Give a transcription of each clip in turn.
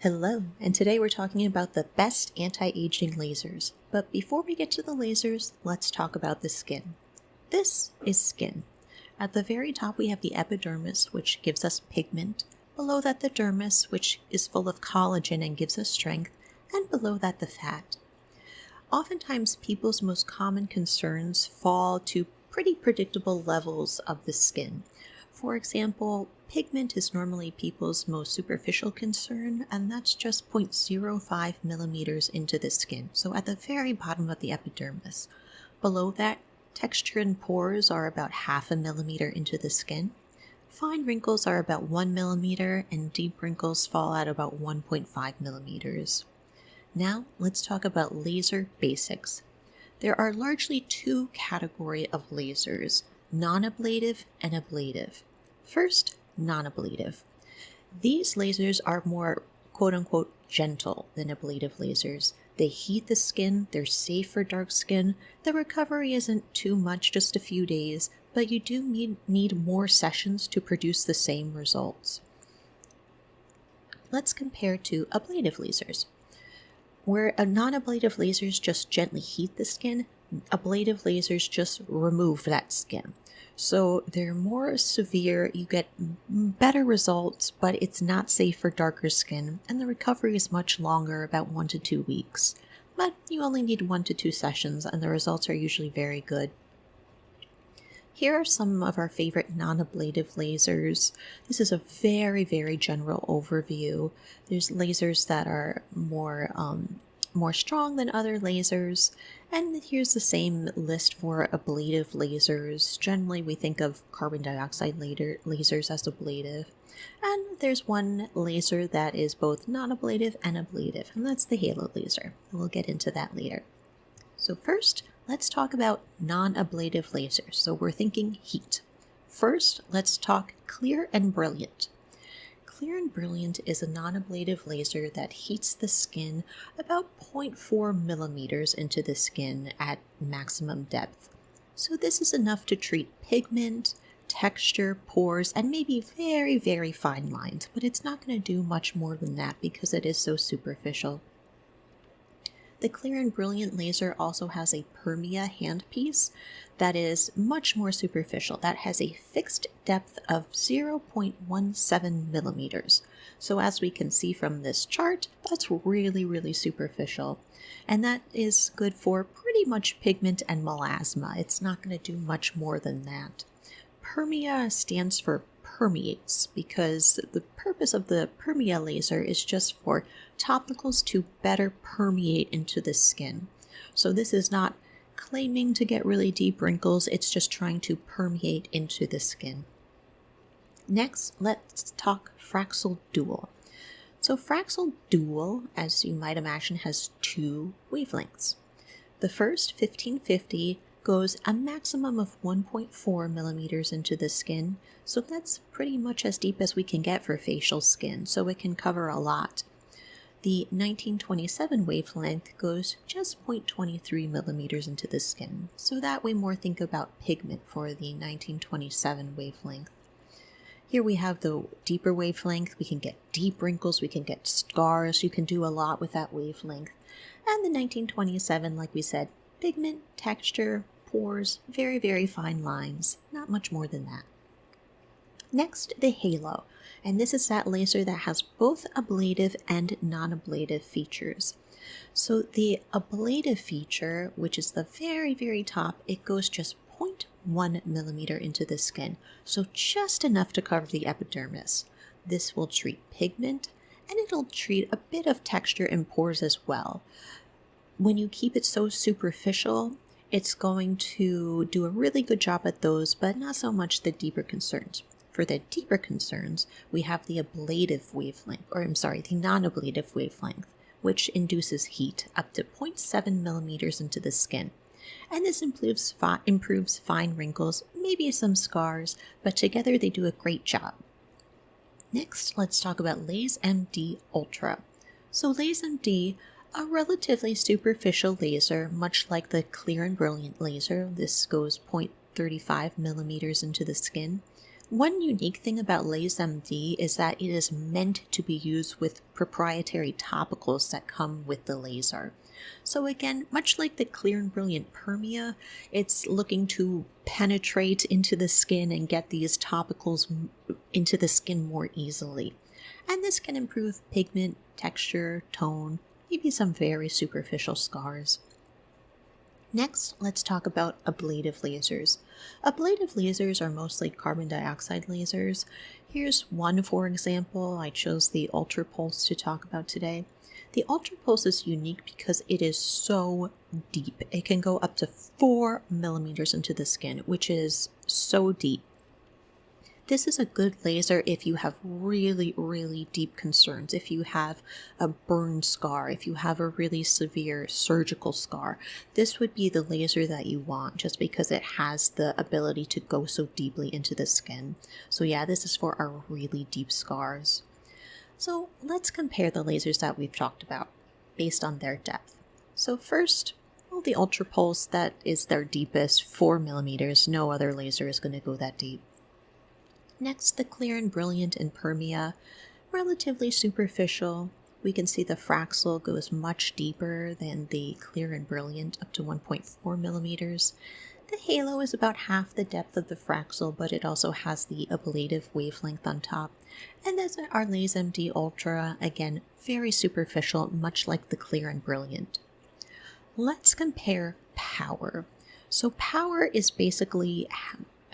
Hello, and today we're talking about the best anti-aging lasers. But before we get to the lasers, let's talk about the skin. This is skin. At the very top we have the epidermis, which gives us pigment. Below that the dermis, which is full of collagen and gives us strength. And below that the fat. Oftentimes people's most common concerns fall to pretty predictable levels of the skin. For example, pigment is normally people's most superficial concern, and that's just 0.05 millimeters into the skin, so at the very bottom of the epidermis. Below that, texture and pores are about 0.5 millimeter into the skin. Fine wrinkles are about 1 millimeter, and deep wrinkles fall at about 1.5 millimeters. Now, let's talk about laser basics. There are largely two categories of lasers, non-ablative and ablative. First, non-ablative. These lasers are more quote-unquote gentle than ablative lasers. They heat the skin, they're safe for dark skin, the recovery isn't too much, just a few days, but you do need more sessions to produce the same results. Let's compare to ablative lasers. Where non-ablative lasers just gently heat the skin, ablative lasers just remove that skin. So they're more severe, you get better results, but it's not safe for darker skin, and the recovery is much longer, about 1 to 2 weeks. But you only need 1 to 2 sessions, and the results are usually very good. Here are some of our favorite non-ablative lasers. This is a very, very general overview. There's lasers that are more strong than other lasers, and here's the same list for ablative lasers. Generally, we think of carbon dioxide lasers as ablative, and there's one laser that is both non-ablative and ablative, and that's the halo laser. We'll get into that later. So first, let's talk about non-ablative lasers. So we're thinking heat. First, let's talk clear and brilliant. Clear and brilliant is a non-ablative laser that heats the skin about 0.4 millimeters into the skin at maximum depth. So this is enough to treat pigment, texture, pores, and maybe very, very fine lines, but it's not going to do much more than that because it is so superficial. The clear and brilliant laser also has a Permia handpiece that is much more superficial. That has a fixed depth of 0.17 millimeters. So as we can see from this chart, that's really, really superficial. And that is good for pretty much pigment and melasma. It's not going to do much more than that. Permia stands for permeates because the purpose of the Permia laser is just for topicals to better permeate into the skin. So this is not claiming to get really deep wrinkles, it's just trying to permeate into the skin. Next, let's talk Fraxel Dual. So Fraxel Dual, as you might imagine, has two wavelengths. The first, 1550, goes a maximum of 1.4 millimeters into the skin, so that's pretty much as deep as we can get for facial skin, so it can cover a lot. The 1927 wavelength goes just 0.23 millimeters into the skin, so that we more think about pigment for the 1927 wavelength. Here we have the deeper wavelength. We can get deep wrinkles, we can get scars, you can do a lot with that wavelength. And the 1927, like we said, pigment, texture, pores, very, very fine lines, not much more than that. Next, the halo, and this is that laser that has both ablative and non-ablative features. So the ablative feature, which is the very, very top, it goes just 0.1 millimeter into the skin, so just enough to cover the epidermis. This will treat pigment, and it'll treat a bit of texture and pores as well. When you keep it so superficial, it's going to do a really good job at those, but not so much the deeper concerns. For the deeper concerns, we have the ablative wavelength, the non-ablative wavelength, which induces heat up to 0.7 millimeters into the skin. And this improves fine wrinkles, maybe some scars, but together they do a great job. Next, let's talk about LaseMD Ultra. So LaseMD, a relatively superficial laser, much like the clear and brilliant laser. This goes 0.35 millimeters into the skin. One unique thing about LaseMD is that it is meant to be used with proprietary topicals that come with the laser. So again, much like the Clear and Brilliant Permia, it's looking to penetrate into the skin and get these topicals into the skin more easily. And this can improve pigment, texture, tone, maybe some very superficial scars. Next, let's talk about ablative lasers. Ablative lasers are mostly carbon dioxide lasers. Here's one for example. I chose the UltraPulse to talk about today. The UltraPulse is unique because it is so deep. It can go up to 4 millimeters into the skin, which is so deep. This is a good laser if you have really, really deep concerns, if you have a burn scar, if you have a really severe surgical scar. This would be the laser that you want just because it has the ability to go so deeply into the skin. So yeah, this is for our really deep scars. So let's compare the lasers that we've talked about based on their depth. So first, well, the UltraPulse, that is their deepest, 4 millimeters. No other laser is going to go that deep. Next, the Clear and Brilliant and Permia, relatively superficial. We can see the Fraxel goes much deeper than the Clear and Brilliant, up to 1.4 millimeters. The halo is about half the depth of the Fraxel, but it also has the ablative wavelength on top. And there's our LaseMD Ultra, again, very superficial, much like the Clear and Brilliant. Let's compare power. So power is basically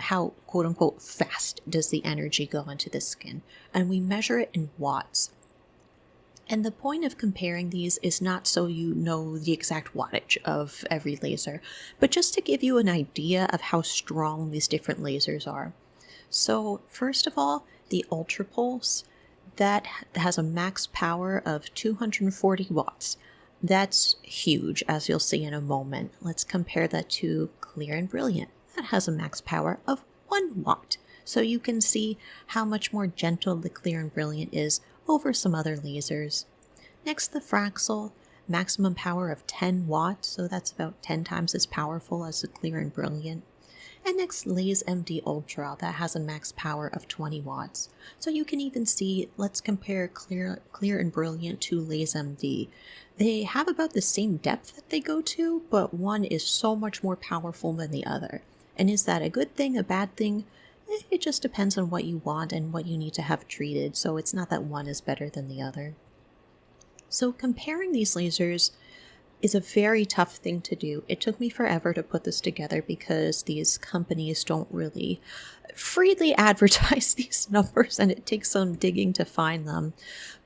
how quote-unquote fast does the energy go into the skin, and we measure it in watts. And the point of comparing these is not so you know the exact wattage of every laser, but just to give you an idea of how strong these different lasers are. So first of all, the UltraPulse, that has a max power of 240 watts. That's huge, as you'll see in a moment. Let's compare that to Clear and Brilliant. That has a max power of 1 watt. So you can see how much more gentle the Clear and Brilliant is over some other lasers. Next, the Fraxel, maximum power of 10 watts, so that's about 10 times as powerful as the Clear and Brilliant. And next, LaseMD Ultra, that has a max power of 20 watts. So you can even see, let's compare Clear and Brilliant to LaseMD. They have about the same depth that they go to, but one is so much more powerful than the other. And is that a good thing, a bad thing? It just depends on what you want and what you need to have treated, so it's not that one is better than the other. So comparing these lasers is a very tough thing to do. It took me forever to put this together because these companies don't really freely advertise these numbers and it takes some digging to find them.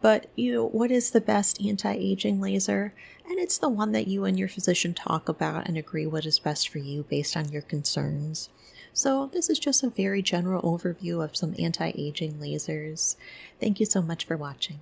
But what is the best anti-aging laser? And it's the one that you and your physician talk about and agree what is best for you based on your concerns. So this is just a very general overview of some anti-aging lasers. Thank you so much for watching.